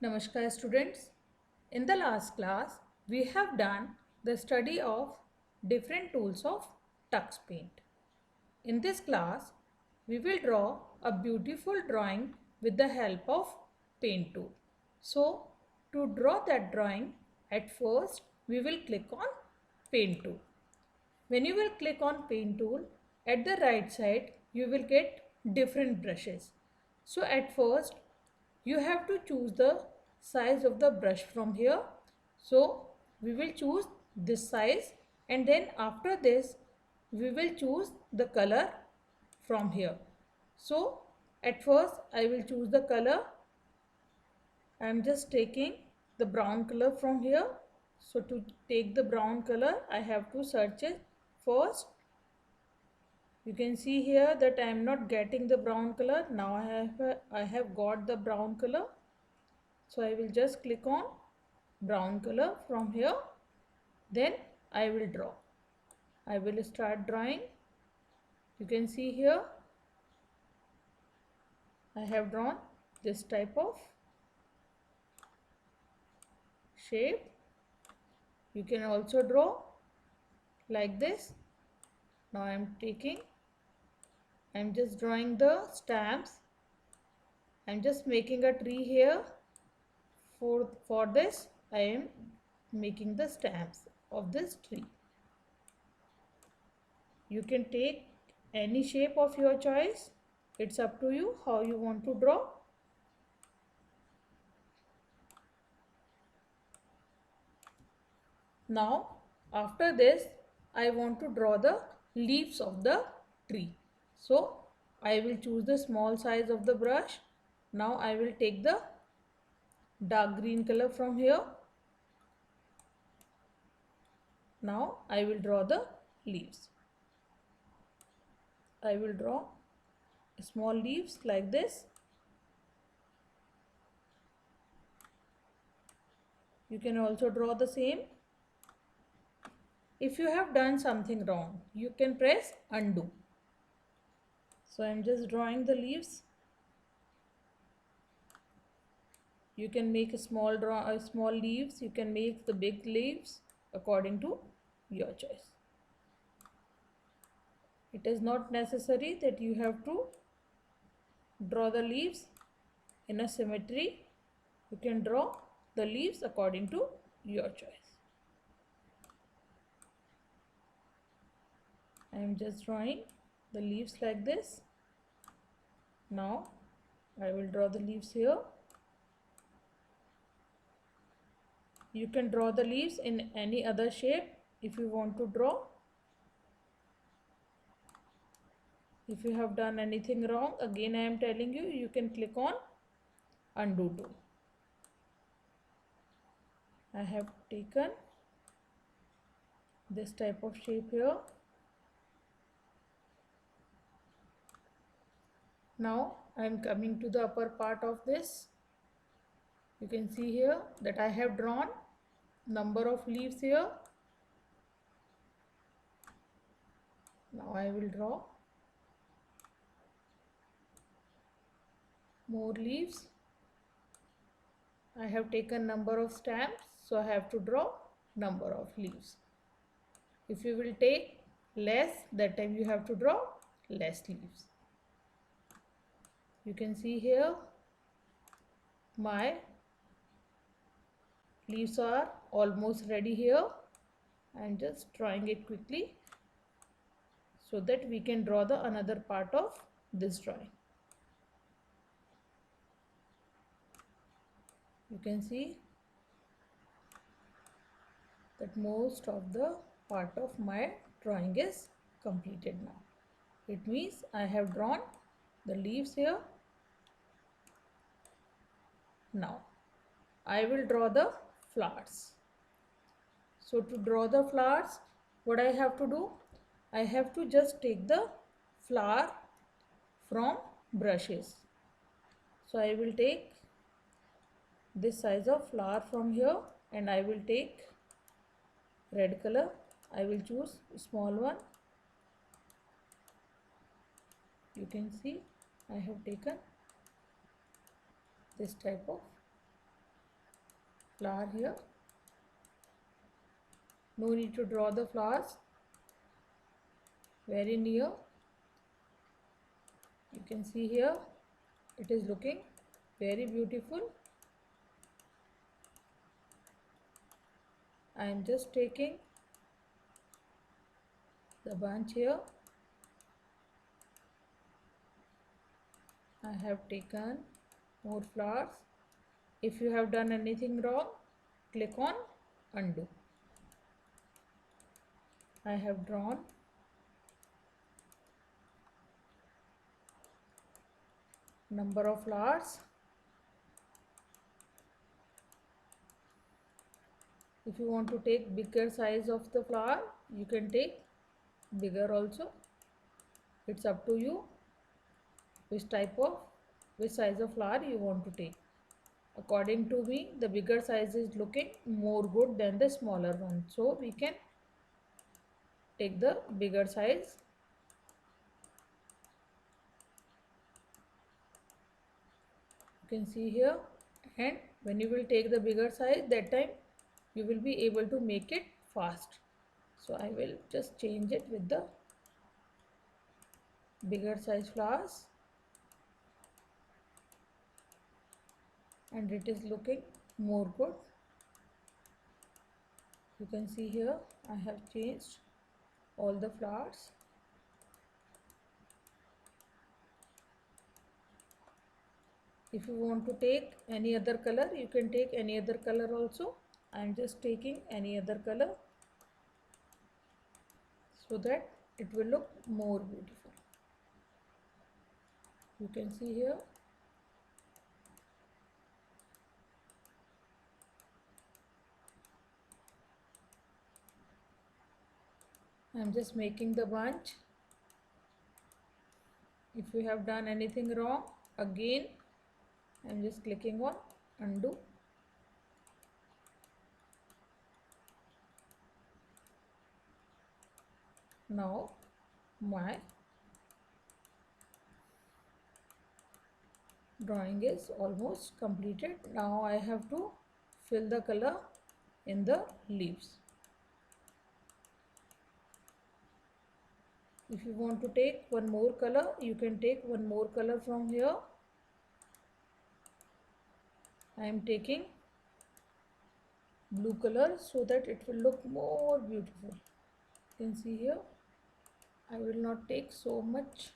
Namaskar students. In the last class, we have done the study of different tools of Tux Paint. In this class, we will draw a beautiful drawing with the help of Paint tool. So, to draw that drawing, at first we will click on Paint tool. When you will click on Paint tool, at the right side, you will get different brushes. So at first, you have to choose the size of the brush from here. So we will choose this size, and then after this, we will choose the color from here. So at first, I will choose the color. I am just taking the brown color from here. So to take the brown color, I have to search it first. You can see here that I am not getting the brown color. Now I have got the brown color. So I will just click on brown color from here. Then I will draw. I will start drawing. You can see here I have drawn this type of shape. You can also draw like this. Now I am just drawing the stamps. I am just making a tree here. For this, I am making the stamps of this tree. You can take any shape of your choice. It's up to you how you want to draw. Now, after this, I want to draw the leaves of the tree. So, I will choose the small size of the brush. Now, I will take the dark green color from here. Now, I will draw the leaves. I will draw small leaves like this. You can also draw the same. If you have done something wrong, you can press undo. So I am just drawing the leaves. You can make a small leaves. You can make the big leaves according to your choice. It is not necessary that you have to draw the leaves in a symmetry. You can draw the leaves according to your choice. I am just drawing the leaves like this. Now I will draw the leaves here. You can draw the leaves in any other shape if you want to draw. If you have done anything wrong, again I am telling you, you can click on undo tool. I have taken this type of shape here. Now I am coming to the upper part of this. You can see here that I have drawn number of leaves here. Now I will draw more leaves. I have taken number of stamps, so I have to draw number of leaves. If you will take less, that time you have to draw less leaves. You can see here my leaves are almost ready here. I am just drawing it quickly so that we can draw the another part of this drawing. You can see that most of the part of my drawing is completed now. It means I have drawn the leaves here. Now I will draw the flowers. So to draw the flowers, what I have to do? I have to just take the flower from brushes. So I will take this size of flower from here, and I will take red color. I will choose small one. You can see I have taken this type of flower here. No need to draw the flowers very near. You can see here it is looking very beautiful. I am just taking the bunch here. I have taken more flowers. If you have done anything wrong, click on undo. I have drawn number of flowers. If you want to take bigger size of the flower, you can take bigger also. It's up to you which size of flower you want to take. According to me, the bigger size is looking more good than the smaller one. So we can take the bigger size. You can see here, and when you will take the bigger size, that time you will be able to make it fast. So I will just change it with the bigger size flowers, and it is looking more good. You can see here I have changed all the flowers. If you want to take any other color, you can take any other color also. I am just taking any other color so that it will look more beautiful. You can see here I am just making the bunch. If you have done anything wrong, again I am just clicking on undo. Now my drawing is almost completed. Now I have to fill the color in the leaves. If you want to take one more color, you can take one more color from here. I am taking blue color so that it will look more beautiful. You can see here I will not take so much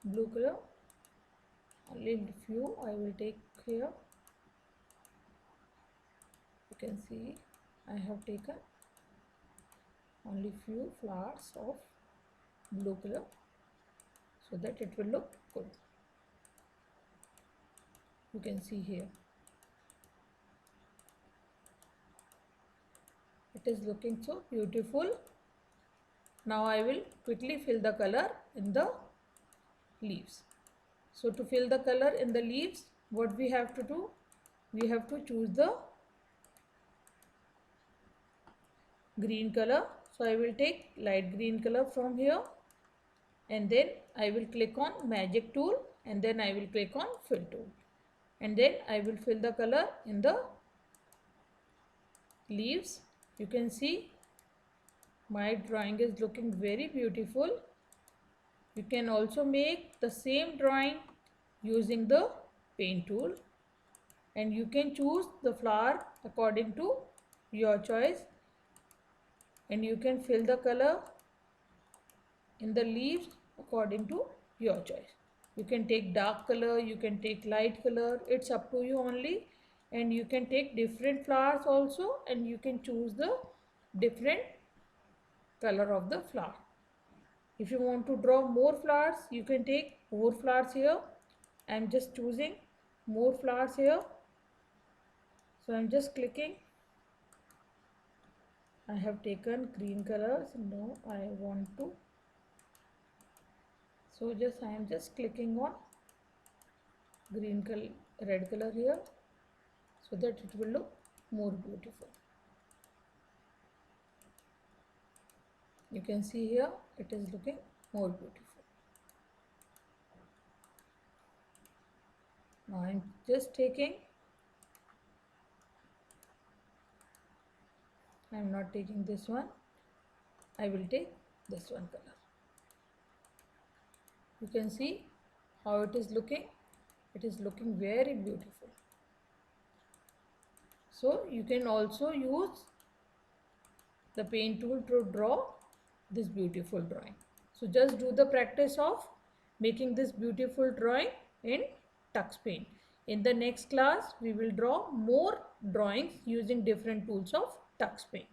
blue color, only few I will take here. You can see I have taken only few flowers of blue color so that it will look good. You can see here it is looking so beautiful. Now I will quickly fill the color in the leaves. So to fill the color in the leaves, what we have to do, we have to choose the green color. So I will take light green color from here, and then I will click on magic tool, and then I will click on fill tool, and then I will fill the color in the leaves. You can see my drawing is looking very beautiful. You can also make the same drawing using the paint tool, and you can choose the flower according to your choice, and you can fill the color in the leaves according to your choice. You can take dark color, you can take light color, it's up to you only. And you can take different flowers also, and you can choose the different color of the flower. If you want to draw more flowers, you can take more flowers here. I am just choosing more flowers here. So I am just clicking. I have taken green colors. No, I want to. So I am just clicking on green color, red color here, so that it will look more beautiful. You can see here it is looking more beautiful. Now I am just taking I am not taking this one. I will take this one color. You can see how it is looking. It is looking very beautiful. So you can also use the paint tool to draw this beautiful drawing. So just do the practice of making this beautiful drawing in Tux Paint. In the next class, we will draw more drawings using different tools of Tux Paint.